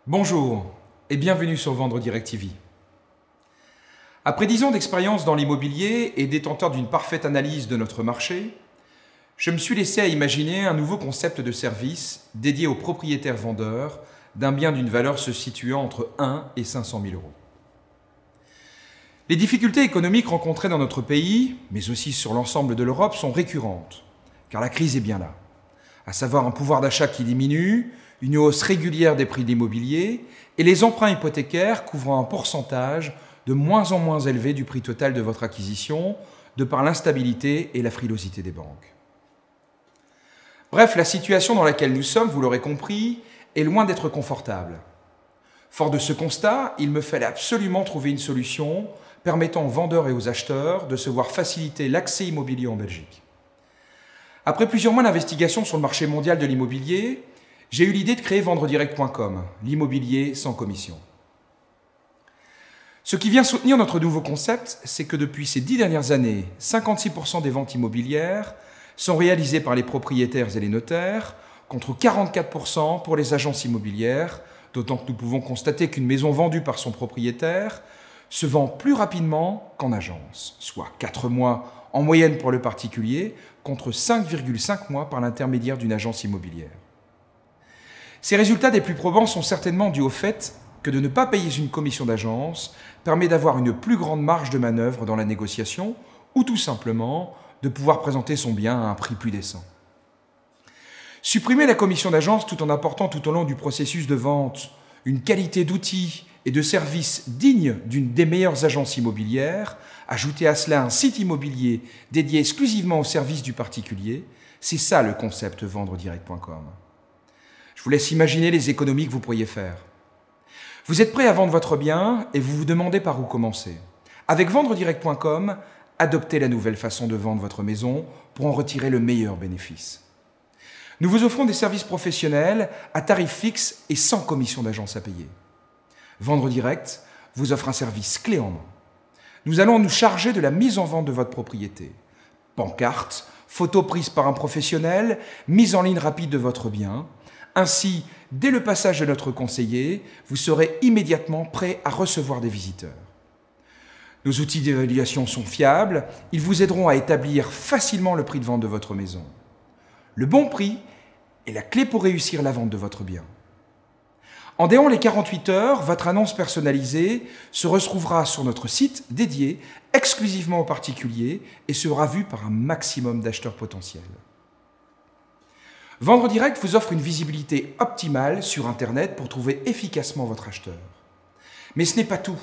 Bonjour et bienvenue sur Vendre Direct TV. Après 10 ans d'expérience dans l'immobilier et détenteur d'une parfaite analyse de notre marché, je me suis laissé à imaginer un nouveau concept de service dédié aux propriétaires vendeurs d'un bien d'une valeur se situant entre 1 et 500 000 euros. Les difficultés économiques rencontrées dans notre pays, mais aussi sur l'ensemble de l'Europe, sont récurrentes, car la crise est bien là, à savoir un pouvoir d'achat qui diminue, une hausse régulière des prix de l'immobilier et les emprunts hypothécaires couvrant un pourcentage de moins en moins élevé du prix total de votre acquisition, de par l'instabilité et la frilosité des banques. Bref, la situation dans laquelle nous sommes, vous l'aurez compris, est loin d'être confortable. Fort de ce constat, il me fallait absolument trouver une solution permettant aux vendeurs et aux acheteurs de se voir faciliter l'accès immobilier en Belgique. Après plusieurs mois d'investigation sur le marché mondial de l'immobilier, j'ai eu l'idée de créer vendredirect.com, l'immobilier sans commission. Ce qui vient soutenir notre nouveau concept, c'est que depuis ces 10 dernières années, 56% des ventes immobilières sont réalisées par les propriétaires et les notaires, contre 44% pour les agences immobilières, d'autant que nous pouvons constater qu'une maison vendue par son propriétaire se vend plus rapidement qu'en agence, soit 4 mois en moyenne pour le particulier, contre 5,5 mois par l'intermédiaire d'une agence immobilière. Ces résultats des plus probants sont certainement dus au fait que de ne pas payer une commission d'agence permet d'avoir une plus grande marge de manœuvre dans la négociation ou tout simplement de pouvoir présenter son bien à un prix plus décent. Supprimer la commission d'agence tout en apportant tout au long du processus de vente une qualité d'outils et de services dignes d'une des meilleures agences immobilières, ajouter à cela un site immobilier dédié exclusivement au service du particulier, c'est ça le concept vendredirect.com. Je vous laisse imaginer les économies que vous pourriez faire. Vous êtes prêt à vendre votre bien et vous vous demandez par où commencer. Avec vendredirect.com, adoptez la nouvelle façon de vendre votre maison pour en retirer le meilleur bénéfice. Nous vous offrons des services professionnels à tarif fixe et sans commission d'agence à payer. Vendre Direct vous offre un service clé en main. Nous allons nous charger de la mise en vente de votre propriété. Pancarte, photos prises par un professionnel, mise en ligne rapide de votre bien. Ainsi, dès le passage de notre conseiller, vous serez immédiatement prêt à recevoir des visiteurs. Nos outils d'évaluation sont fiables, ils vous aideront à établir facilement le prix de vente de votre maison. Le bon prix est la clé pour réussir la vente de votre bien. En déant les 48 heures, votre annonce personnalisée se retrouvera sur notre site dédié exclusivement aux particuliers et sera vue par un maximum d'acheteurs potentiels. Vendre Direct vous offre une visibilité optimale sur Internet pour trouver efficacement votre acheteur. Mais ce n'est pas tout.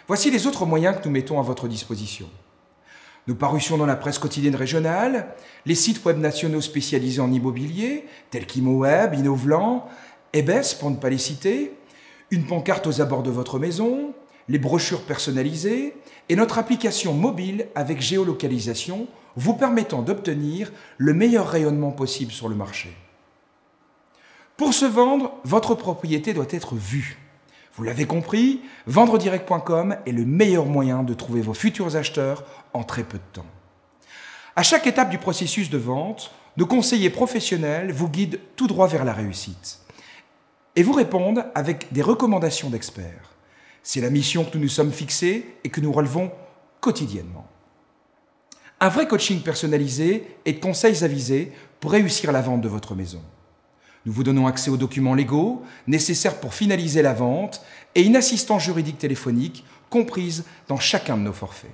Voici les autres moyens que nous mettons à votre disposition. Nos parutions dans la presse quotidienne régionale, les sites web nationaux spécialisés en immobilier, tels qu'ImmoWeb, Innovlan, Ebes pour ne pas les citer, une pancarte aux abords de votre maison, les brochures personnalisées et notre application mobile avec géolocalisation vous permettant d'obtenir le meilleur rayonnement possible sur le marché. Pour se vendre, votre propriété doit être vue. Vous l'avez compris, vendredirect.com est le meilleur moyen de trouver vos futurs acheteurs en très peu de temps. À chaque étape du processus de vente, nos conseillers professionnels vous guident tout droit vers la réussite et vous répondent avec des recommandations d'experts. C'est la mission que nous nous sommes fixée et que nous relevons quotidiennement. Un vrai coaching personnalisé et de conseils avisés pour réussir la vente de votre maison. Nous vous donnons accès aux documents légaux nécessaires pour finaliser la vente et une assistance juridique téléphonique comprise dans chacun de nos forfaits.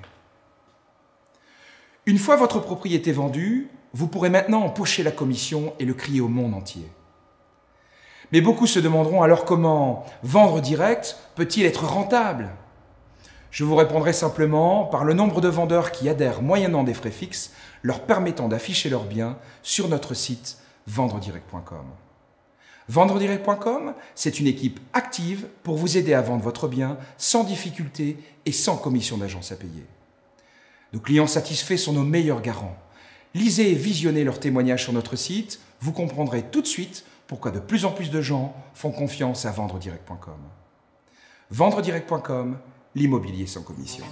Une fois votre propriété vendue, vous pourrez maintenant empocher la commission et le crier au monde entier. Mais beaucoup se demanderont alors comment Vendre Direct peut-il être rentable ? Je vous répondrai simplement par le nombre de vendeurs qui adhèrent moyennant des frais fixes, leur permettant d'afficher leurs biens sur notre site vendredirect.com. Vendredirect.com, c'est une équipe active pour vous aider à vendre votre bien sans difficulté et sans commission d'agence à payer. Nos clients satisfaits sont nos meilleurs garants. Lisez et visionnez leurs témoignages sur notre site, vous comprendrez tout de suite pourquoi de plus en plus de gens font confiance à vendredirect.com. Vendredirect.com, l'immobilier sans commission.